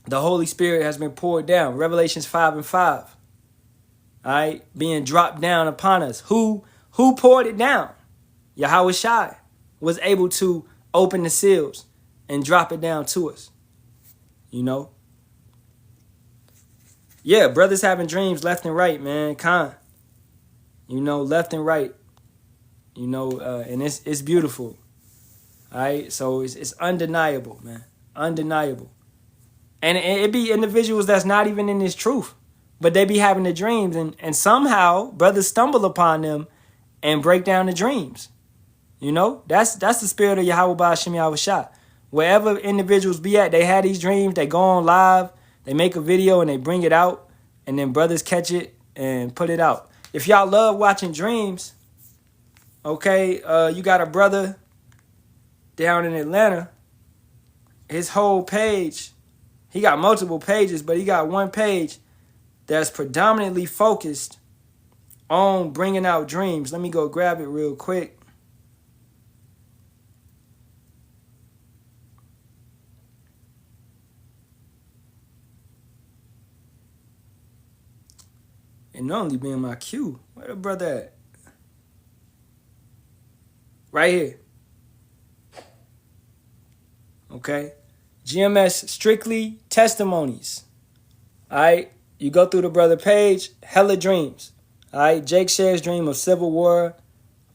The Holy Spirit has been poured down. Revelations 5:5. All right, being dropped down upon us. Who poured it down? Yahawashi was able to open the seals and drop it down to us. You know? Yeah, brothers having dreams left and right, man. You know, left and right. You know, and it's beautiful. All right, so it's undeniable, man. Undeniable. And it be individuals that's not even in this truth, but they be having the dreams, and somehow brothers stumble upon them and break down the dreams. You know, that's the spirit of Yahawah Bahasham Yahawashi. Wherever individuals be at, they have these dreams, they go on live, they make a video and they bring it out, and then brothers catch it and put it out. If y'all love watching dreams, okay, you got a brother down in Atlanta, his whole page, he got multiple pages, but he got one page that's predominantly focused on bringing out dreams. Let me go grab it real quick. It normally be in my queue. Where the brother at? Right here. Okay. GMS strictly testimonies. All right. You go through the brother page, hella dreams. All right. Jake shares dream of civil war.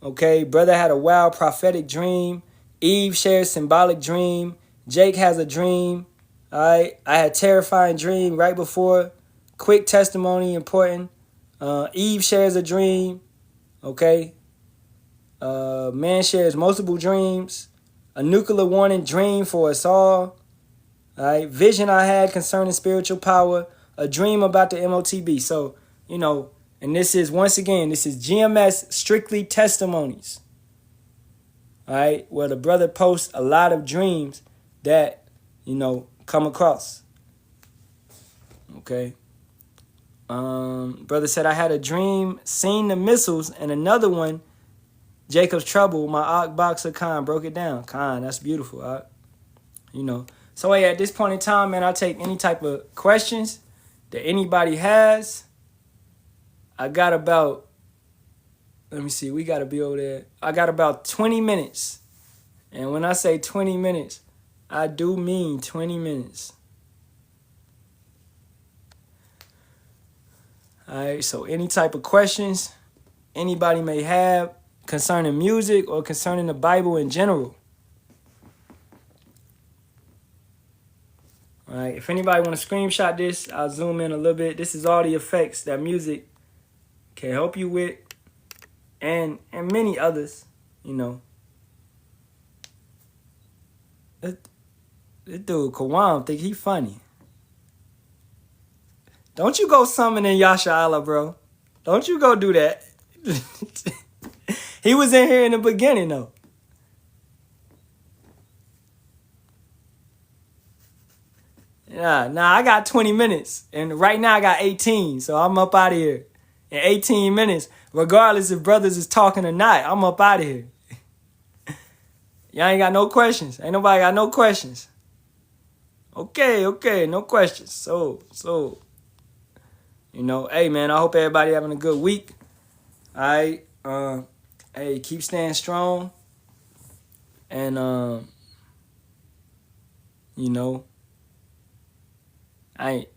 Okay. Brother had a wild prophetic dream. Eve shares symbolic dream. Jake has a dream. All right. I had terrifying dream right before. Quick testimony, important. Eve shares a dream. Okay. Man shares multiple dreams. A nuclear warning dream for us all. All right. Vision I had concerning spiritual power. A dream about the MOTB. So, you know, and this is, once again, this is GMS strictly testimonies. All right. Where the brother posts a lot of dreams that, you know, come across. Okay. Brother said, I had a dream, seen the missiles, and another one, Jacob's Trouble, my Ak Boxer Khan broke it down. Khan, that's beautiful. You know. So hey, at this point in time, man, I'll take any type of questions that anybody has. I got about, let me see, we got to be over there. I got about 20 minutes. And when I say 20 minutes, I do mean 20 minutes. All right, so any type of questions anybody may have concerning music or concerning the Bible in general. All right, if anybody want to screenshot this, I'll zoom in a little bit. This is all the effects that music can help you with, and many others, you know. This dude, Kawam, think he funny. Don't you go summoning Yasharahla, bro. Don't you go do that. He was in here in the beginning, though. Nah, I got 20 minutes. And right now I got 18, so I'm up out of here. In 18 minutes, regardless if brothers is talking or not, I'm up out of here. Y'all ain't got no questions. Ain't nobody got no questions. Okay, no questions. So... You know, hey, man, I hope everybody having a good week. All right. Hey, keep staying strong. And, you know, I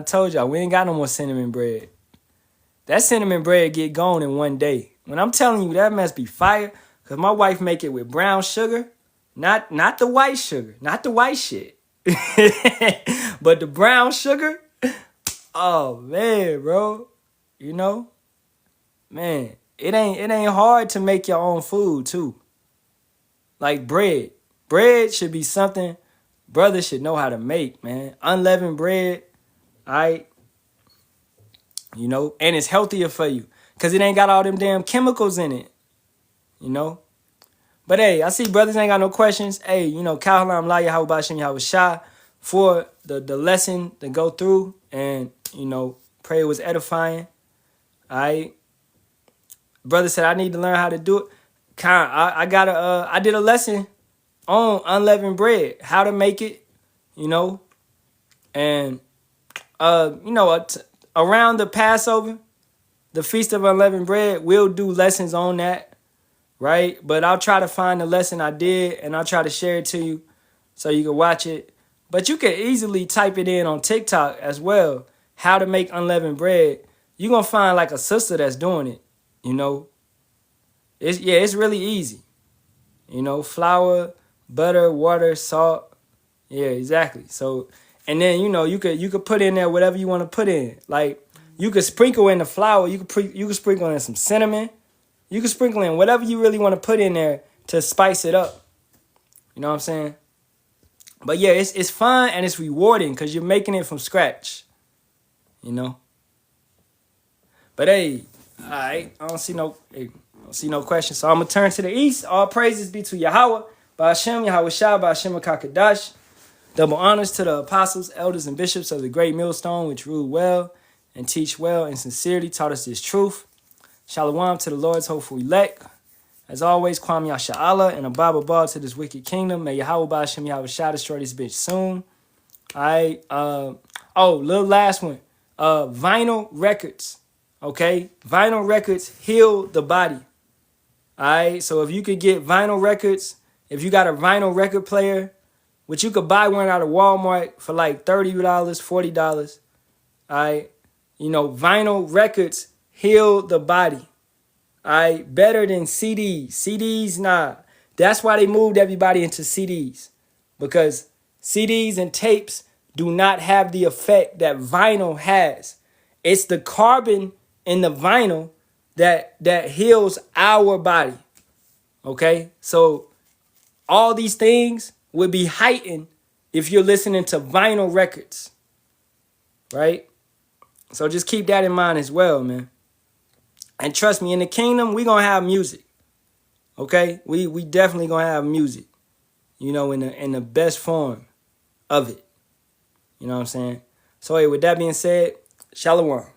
told y'all, we ain't got no more cinnamon bread. That cinnamon bread get gone in one day. When I'm telling you, that must be fire. Because my wife make it with brown sugar. Not the white sugar. Not the white shit. But the brown sugar. Oh man, bro. You know, man, it ain't hard to make your own food too. Like bread. Bread should be something brothers should know how to make, man. Unleavened bread, alright, you know, and it's healthier for you. Cause it ain't got all them damn chemicals in it. You know? But hey, I see brothers ain't got no questions. Hey, you know, Halalyam la Yahawah Bahasham Yahawashi for the lesson to go through, and you know, pray it was edifying. Alright. Brother said I need to learn how to do it. I did a lesson on unleavened bread, how to make it, you know, and you know, around the Passover, the Feast of Unleavened Bread, we'll do lessons on that, right? But I'll try to find the lesson I did, and I'll try to share it to you so you can watch it. But you can easily type it in on TikTok as well, how to make unleavened bread. You're going to find like a sister that's doing it, you know. It's really easy. You know, flour, butter, water, salt. Yeah, exactly. So, and then, you know, you could put in there whatever you want to put in. Like, you could sprinkle in the flour. You could sprinkle in some cinnamon. You could sprinkle in whatever you really want to put in there to spice it up. You know what I'm saying? But yeah, it's fun and it's rewarding because you're making it from scratch. You know? But hey, all right, I don't see no questions. So I'm going to turn to the east. All praises be to Yahawah, Bahasham, Yahawashi, Bahasham, Kakadash. Double honors to the apostles, elders, and bishops of the great millstone, which rule well and teach well and sincerely taught us this truth. Shalawam to the Lord's hopeful elect. As always, Kwam Yasharahla and a Bible ball to this wicked kingdom. May Yahawah Bahasham Yahawashi destroy this bitch soon. All right. Little last one. Vinyl records. Okay. Vinyl records heal the body. All right. So if you could get vinyl records, if you got a vinyl record player, which you could buy one out of Walmart for like $30, $40. All right. You know, vinyl records heal the body. All right. Better than CDs. CDs, nah. That's why they moved everybody into CDs. Because CDs and tapes do not have the effect that vinyl has. It's the carbon in the vinyl that heals our body. Okay? So all these things would be heightened if you're listening to vinyl records. Right? So just keep that in mind as well, man. And trust me, in the kingdom, we're going to have music. Okay? We definitely going to have music. You know, in the best form of it. You know what I'm saying? So, hey, with that being said, Shalawam.